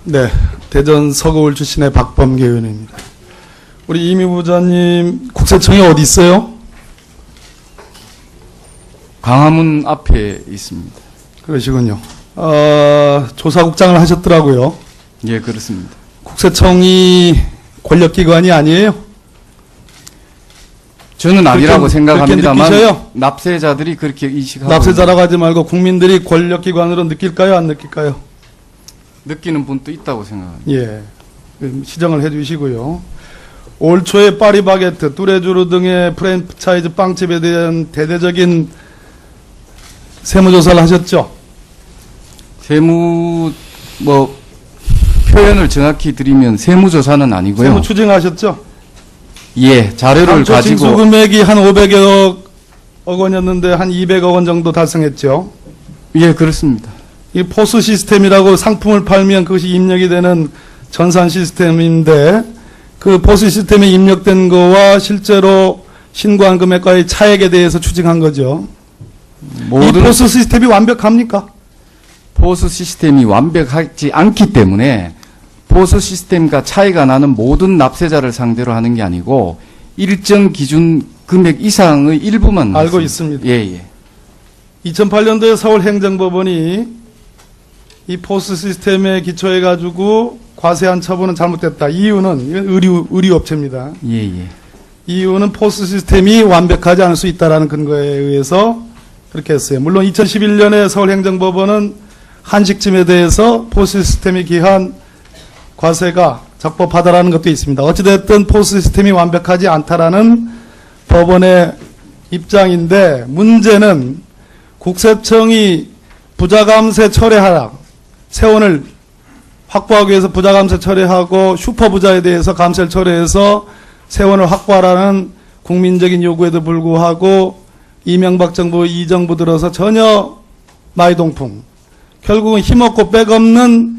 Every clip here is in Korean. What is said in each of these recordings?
네, 대전 서구울 출신의 박범계 의원입니다. 우리 이미 부장님 국세청이 어디 있어요? 광화문 앞에 있습니다. 그러시군요. 조사국장을 하셨더라고요. 예, 그렇습니다. 국세청이 권력기관이 아니에요? 저는 아니라고 그렇게 생각합니다만 느끼셔요? 납세자들이 그렇게 인식하고 납세자라고 하지 말고 국민들이 권력기관으로 느낄까요? 안 느낄까요? 느끼는 분도 있다고 생각합니다. 예, 시정을 해주시고요. 올 초에 파리바게트, 뚜레쥬르 등의 프랜차이즈 빵집에 대한 대대적인 세무조사를 하셨죠? 세무 표현을 정확히 드리면 세무조사는 아니고요. 세무 추징하셨죠? 예, 자료를 당초 징수 가지고 금액이 한 500억 원이었는데 한 200억 원 정도 달성했죠. 예, 그렇습니다. 이 포스 시스템이라고 상품을 팔면 그것이 입력이 되는 전산 시스템인데 그 포스 시스템에 입력된 거와 실제로 신고한 금액과의 차액에 대해서 추징한 거죠. 이 포스 시스템이 완벽합니까? 포스 시스템이 완벽하지 않기 때문에 포스 시스템과 차이가 나는 모든 납세자를 상대로 하는 게 아니고 일정 기준 금액 이상의 일부만 알고 맞습니다. 있습니다. 예, 예. 2008년도에 서울행정법원이 이 포스 시스템에 기초해 가지고 과세한 처분은 잘못됐다. 이유는 이건 의류업체입니다. 예, 예. 이유는 포스 시스템이 완벽하지 않을 수 있다라는 근거에 의해서 그렇게 했어요. 물론 2011년에 서울행정법원은 한식집에 대해서 포스 시스템이 기한 과세가 적법하다라는 것도 있습니다. 어찌됐든 포스 시스템이 완벽하지 않다라는 법원의 입장인데 문제는 국세청이 부자감세 철회하라, 세원을 확보하기 위해서 부자감세 철회하고 슈퍼부자에 대해서 감세를 철회해서 세원을 확보하라는 국민적인 요구에도 불구하고 이명박 정부, 이 정부 들어서 전혀 마이동풍, 결국은 힘없고 백없는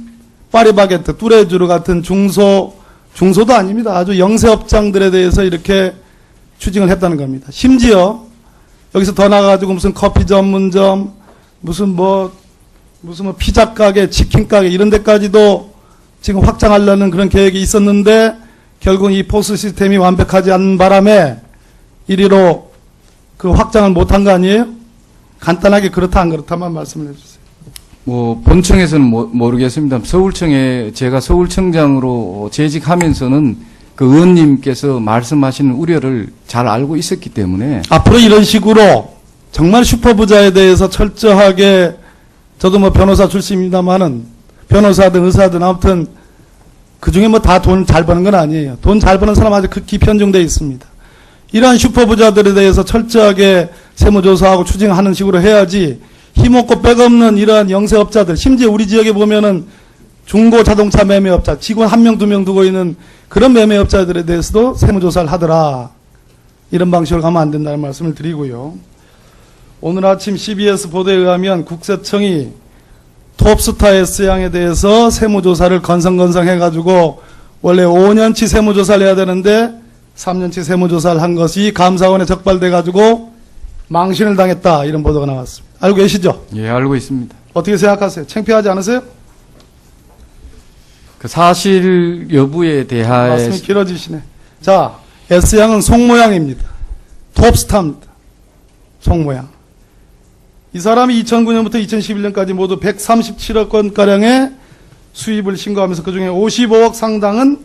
파리바게트, 뚜레쥬르 같은 중소도 아닙니다. 아주 영세업장들에 대해서 이렇게 추징을 했다는 겁니다. 심지어 여기서 더 나가가지고 무슨 커피 전문점, 무슨 피자 가게, 치킨 가게 이런 데까지도 지금 확장하려는 그런 계획이 있었는데 결국 이 포스 시스템이 완벽하지 않은 바람에 이리로 그 확장을 못한 거 아니에요? 간단하게 그렇다 안 그렇다만 말씀을 해주세요. 본청에서는 모르겠습니다. 서울청에 제가 서울청장으로 재직하면서는 그 의원님께서 말씀하시는 우려를 잘 알고 있었기 때문에 앞으로 이런 식으로 정말 슈퍼부자에 대해서 철저하게, 저도 변호사 출신입니다만은 변호사든 의사든 아무튼 그 중에 다 돈 잘 버는 건 아니에요. 돈 잘 버는 사람 아주 극히 편중되어 있습니다. 이러한 슈퍼부자들에 대해서 철저하게 세무조사하고 추징하는 식으로 해야지 힘없고 백없는 이러한 영세업자들, 심지어 우리 지역에 보면은 중고 자동차 매매업자, 직원 1명, 2명 두고 있는 그런 매매업자들에 대해서도 세무조사를 하더라. 이런 방식으로 가면 안 된다는 말씀을 드리고요. 오늘 아침 CBS 보도에 의하면 국세청이 톱스타 S양에 대해서 세무조사를 건성건성해가지고 원래 5년치 세무조사를 해야 되는데 3년치 세무조사를 한 것이 감사원에 적발돼가지고 망신을 당했다. 이런 보도가 나왔습니다. 알고 계시죠? 예, 알고 있습니다. 어떻게 생각하세요? 창피하지 않으세요? 그 사실 여부에 대하여 말씀이 길어지시네. 자, S양은 송모양입니다. 톱스타입니다. 송모양. 이 사람이 2009년부터 2011년까지 모두 137억 원가량의 수입을 신고하면서 그중에 55억 상당은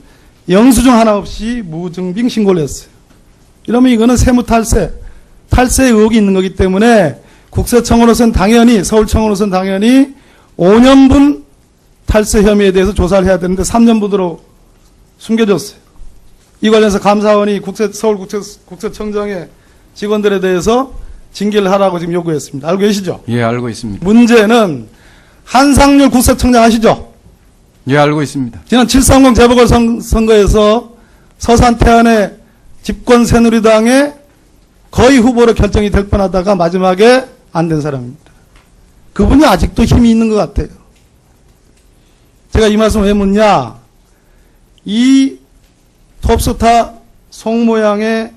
영수증 하나 없이 무증빙 신고를 했어요. 이러면 이거는 세무탈세, 탈세 의혹이 있는 거기 때문에 국세청으로서는 당연히, 서울청으로서는 당연히 5년분 탈세 혐의에 대해서 조사를 해야 되는데 3년분으로 숨겨졌어요. 이 관련해서 감사원이 서울국세청장의 직원들에 대해서 징계를 하라고 지금 요구했습니다. 알고 계시죠? 예, 알고 있습니다. 문제는 한상률 국세청장 아시죠? 예, 알고 있습니다. 지난 730 재보궐선거에서 서산 태안의 집권 새누리당의 거의 후보로 결정이 될 뻔하다가 마지막에 안 된 사람입니다. 그분이 아직도 힘이 있는 것 같아요. 제가 이 말씀을 왜 묻냐? 이 톱스타 송모양의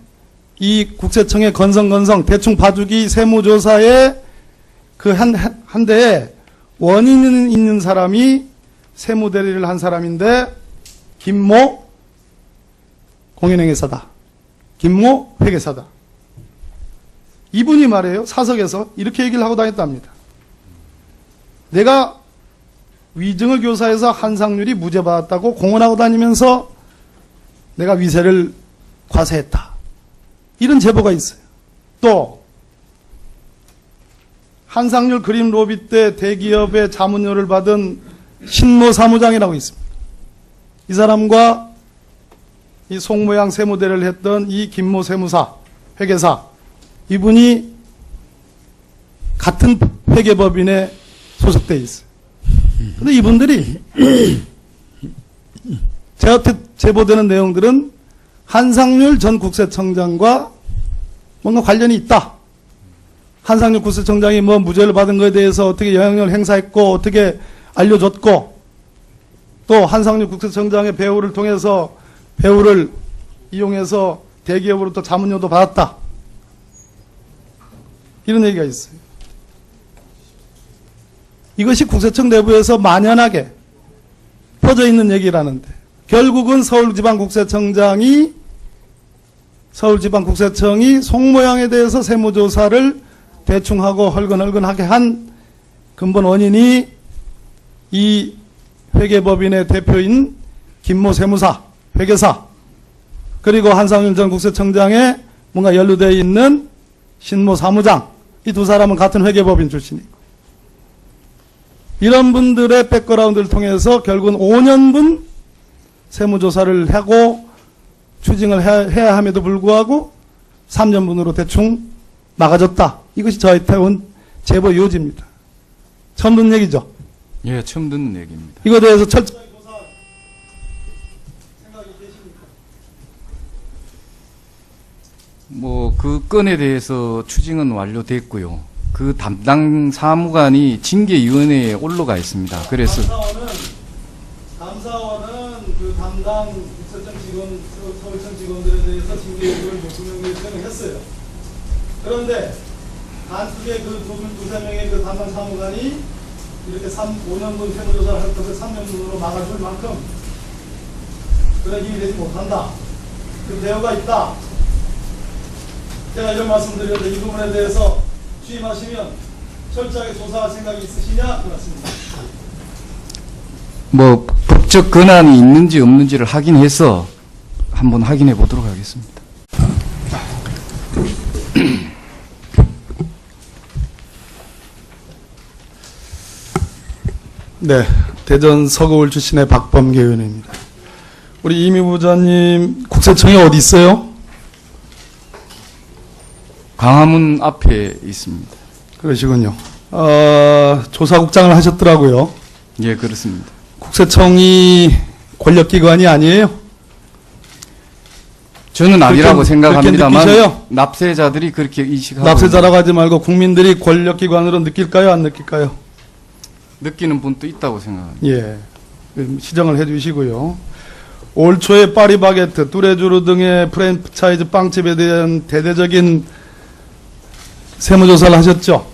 이 국세청의 건성건성 대충 봐주기 세무조사에 그 한 대에 원인 있는 사람이 세무대리를 한 사람인데 김모 공인행위사다. 김모 회계사다. 이분이 말이에요. 사석에서 이렇게 얘기를 하고 다녔답니다. 내가 위증을 교사해서 한상률이 무죄 받았다고 공언하고 다니면서 내가 위세를 과세했다. 이런 제보가 있어요. 또 한상률 그림 로비 때 대기업의 자문료를 받은 신모 사무장이라고 있습니다. 이 사람과 이 송모양 세무대리를 했던 이 김모 세무사, 회계사, 이분이 같은 회계법인에 소속되어 있어요. 근데 이분들이 저한테 제보되는 내용들은 한상률 전 국세청장과 뭔가 관련이 있다. 한상률 국세청장이 뭐 무죄를 받은 것에 대해서 어떻게 영향력을 행사했고 어떻게 알려줬고 또 한상률 국세청장의 배우를 통해서 배우를 이용해서 대기업으로부터 자문료도 받았다. 이런 얘기가 있어요. 이것이 국세청 내부에서 만연하게 퍼져 있는 얘기라는데 결국은 서울지방국세청이 송모양에 대해서 세무조사를 대충 하고 헐건헐건하게 한 근본 원인이 이 회계법인의 대표인 김모 세무사, 회계사, 그리고 한상윤 전 국세청장에 뭔가 연루되어 있는 신모 사무장, 이 두 사람은 같은 회계법인 출신이고 이런 분들의 백그라운드를 통해서 결국은 5년분 세무조사를 하고 추징을 해야 함에도 불구하고 3년분으로 대충 막아줬다. 이것이 저희한테 온 제보 요지입니다. 처음 듣는 얘기죠? 예, 처음 듣는 얘기입니다. 이거에 대해서 철저히 조사할 생각이 계십니까? 그 건에 대해서 추징은 완료됐고요. 그 담당 사무관이 징계위원회에 올라가 있습니다. 그래서 감사원은 그 담당 국세청 직원, 서울청 직원들에 대해서 징계를 요청을 했어요. 그런데 단순히 두세 명의 그 담당 사무관이 이렇게 5년분 세무조사를 할 것을 3년분으로 막아줄 만큼 그런 힘이 되지 못한다. 그 대우가 있다. 제가 이런 말씀드렸는데 이 부분에 대해서 취임하시면 철저하게 조사할 생각이 있으시냐? 그렇습니다. 법적 권한이 있는지 없는지를 확인해서 한번 확인해 보도록 하겠습니다. 네, 대전 서구울 출신의 박범계 의원입니다. 우리 이미 부장님 국세청이 어디 있어요? 광화문 앞에 있습니다. 그러시군요. 조사국장을 하셨더라고요. 예, 그렇습니다. 국세청이 권력기관이 아니에요? 저는 아니라고 그렇게 생각합니다만 느끼셔요? 납세자들이 그렇게 인식하고 납세자라고 하지 말고 국민들이 권력기관으로 느낄까요? 안 느낄까요? 느끼는 분도 있다고 생각합니다. 예, 시정을 해주시고요. 올 초에 파리바게트, 뚜레쥬르 등의 프랜차이즈 빵집에 대한 대대적인 세무조사를 하셨죠?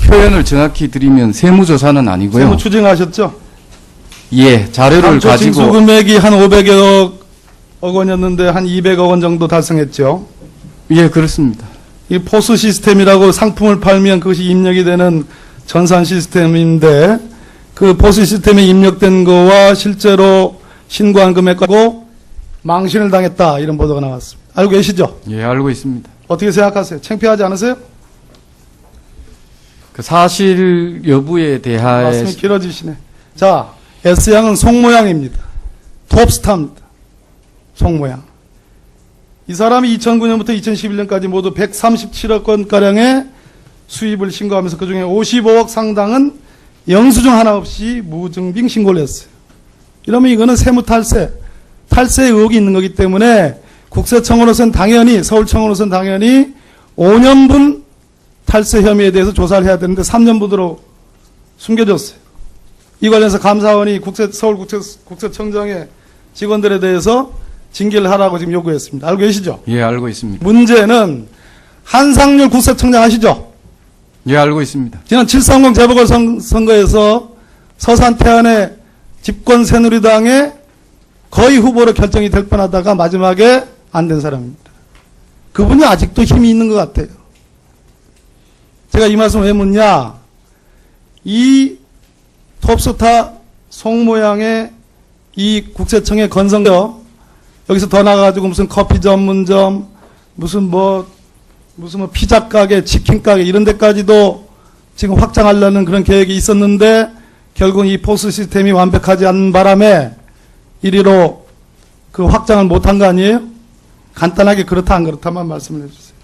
표현을 정확히 드리면 세무조사는 아니고요. 세무 추징하셨죠? 예, 자료를 감초 가지고 징수 금액이 한 500억 원이었는데 한 200억 원 정도 달성했죠? 예, 그렇습니다. 이 포스 시스템이라고 상품을 팔면 그것이 입력이 되는 전산 시스템인데 그 포스 시스템에 입력된 거와 실제로 신고한 금액하고 망신을 당했다 이런 보도가 나왔습니다. 알고 계시죠? 예, 알고 있습니다. 어떻게 생각하세요? 창피하지 않으세요? 그 사실 여부에 대하여 말씀이 길어지시네. 자, S양은 송모양입니다. 톱스타입니다. 송모양. 이 사람이 2009년부터 2011년까지 모두 137억 원가량의 수입을 신고하면서 그중에 55억 상당은 영수증 하나 없이 무증빙 신고를 했어요. 이러면 이거는 세무탈세, 탈세 의혹이 있는 거기 때문에 국세청으로서는 당연히, 서울청으로서는 당연히 5년분 탈세 혐의에 대해서 조사를 해야 되는데 3년분으로 숨겨졌어요. 이 관련해서 감사원이 서울국세청장의 직원들에 대해서 징계를 하라고 지금 요구했습니다. 알고 계시죠? 예, 알고 있습니다. 문제는 한상률 국세청장 아시죠? 예, 알고 있습니다. 지난 730 재보궐선거에서 서산 태안의 집권 새누리당의 거의 후보로 결정이 될 뻔하다가 마지막에 안 된 사람입니다. 그분이 아직도 힘이 있는 것 같아요. 제가 이 말씀 왜 묻냐? 이 톱스타 송 모양의 이 국세청의 건설력, 여기서 더 나가가지고 무슨 커피 전문점, 무슨 뭐 피자 가게, 치킨 가게 이런 데까지도 지금 확장하려는 그런 계획이 있었는데 결국 이 포스 시스템이 완벽하지 않은 바람에 이리로 그 확장을 못한 거 아니에요? 간단하게 그렇다 안 그렇다만 말씀을 해주세요.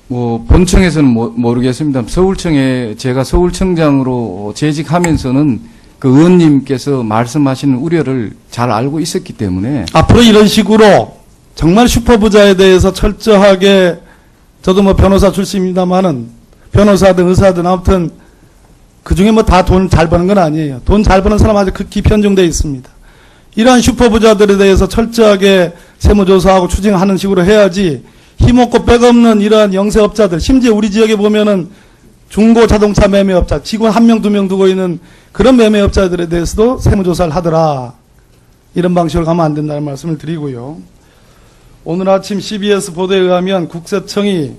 뭐 본청에서는 모르겠습니다. 서울청에 제가 서울청장으로 재직하면서는 그 의원님께서 말씀하시는 우려를 잘 알고 있었기 때문에 앞으로 이런 식으로 정말 슈퍼부자에 대해서 철저하게, 저도 뭐 변호사 출신입니다만은 변호사든 의사든 아무튼 그 중에 뭐 다 돈 잘 버는 건 아니에요. 돈 잘 버는 사람 아주 극히 편중되어 있습니다. 이러한 슈퍼부자들에 대해서 철저하게 세무조사하고 추징하는 식으로 해야지, 힘없고 백없는 이러한 영세업자들, 심지어 우리 지역에 보면은 중고 자동차 매매업자, 직원 1명, 2명 두고 있는 그런 매매업자들에 대해서도 세무조사를 하더라. 이런 방식으로 가면 안 된다는 말씀을 드리고요. 오늘 아침 CBS 보도에 의하면 국세청이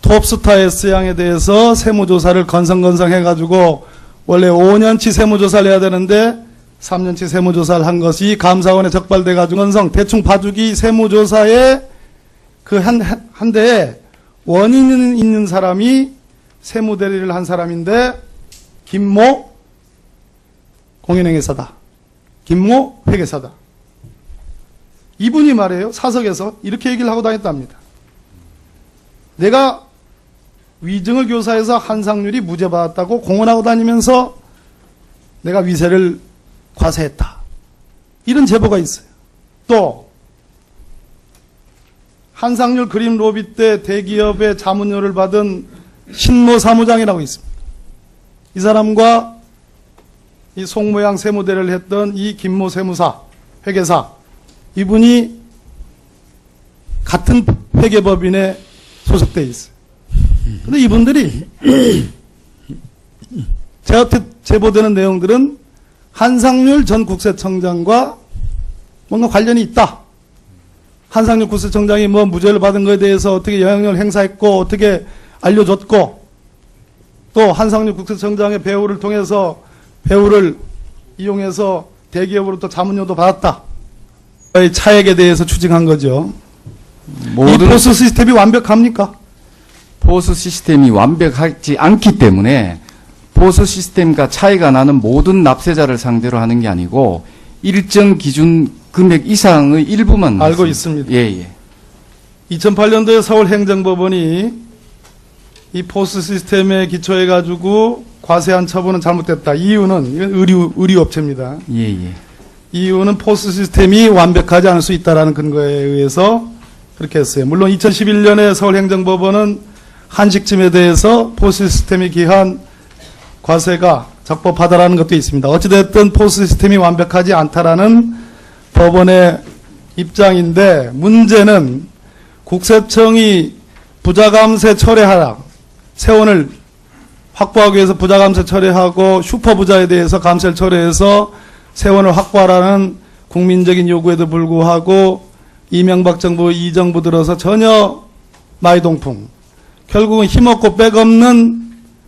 톱스타 S양에 대해서 세무조사를 건성건성 해가지고 원래 5년치 세무조사를 해야 되는데 3년치 세무조사를 한 것이 감사원에 적발돼가지고 건성 대충 봐주기 세무조사에 그 한 대에 원인 있는 사람이 세무대리를 한 사람인데 김모 공인회계사다. 김모 회계사다. 이분이 말이에요. 사석에서 이렇게 얘기를 하고 다녔답니다. 내가 위증을 교사해서 한상률이 무죄 받았다고 공언하고 다니면서 내가 위세를 과세했다. 이런 제보가 있어요. 또 한상률 그림 로비 때 대기업의 자문료를 받은 신모 사무장이라고 있습니다. 이 사람과 이 송모양 세무대를 했던 이 김모 세무사, 회계사, 이분이 같은 회계법인에 소속되어 있어요. 근데 이분들이 제한테 제보되는 내용들은 한상률 전 국세청장과 뭔가 관련이 있다. 한상률 국세청장이 뭐 무죄를 받은 것에 대해서 어떻게 영향력을 행사했고 어떻게 알려줬고, 또 한상률 국세청장의 배우를 통해서 배우를 이용해서 대기업으로부터 자문료도 받았다. 차액에 대해서 추징한 거죠. 이 포스 시스템이 완벽합니까? 포스 시스템이 완벽하지 않기 때문에 포스 시스템과 차이가 나는 모든 납세자를 상대로 하는 게 아니고 일정 기준 금액 이상의 일부만 알고 맞습니다. 있습니다. 예. 2008년도에 서울행정법원이 이 포스 시스템에 기초해가지고 과세한 처분은 잘못됐다. 이유는 이건 의류업체입니다. 예. 이유는 포스 시스템이 완벽하지 않을 수 있다는 근거에 의해서 그렇게 했어요. 물론 2011년에 서울행정법원은 한식점에 대해서 포스 시스템이 기한 과세가 적법하다라는 것도 있습니다. 어찌됐든 포스 시스템이 완벽하지 않다라는 법원의 입장인데, 문제는 국세청이 부자감세 철회하라, 세원을 확보하기 위해서 부자감세 철회하고 슈퍼부자에 대해서 감세를 철회해서 세원을 확보하라는 국민적인 요구에도 불구하고 이명박 정부, 이 정부 들어서 전혀 마이동풍, 결국은 힘없고 백없는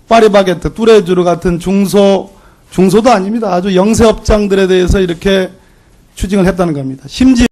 파리바게트, 뚜레쥬르 같은 중소도 아닙니다. 아주 영세업장들에 대해서 이렇게 추징을 했다는 겁니다. 심지어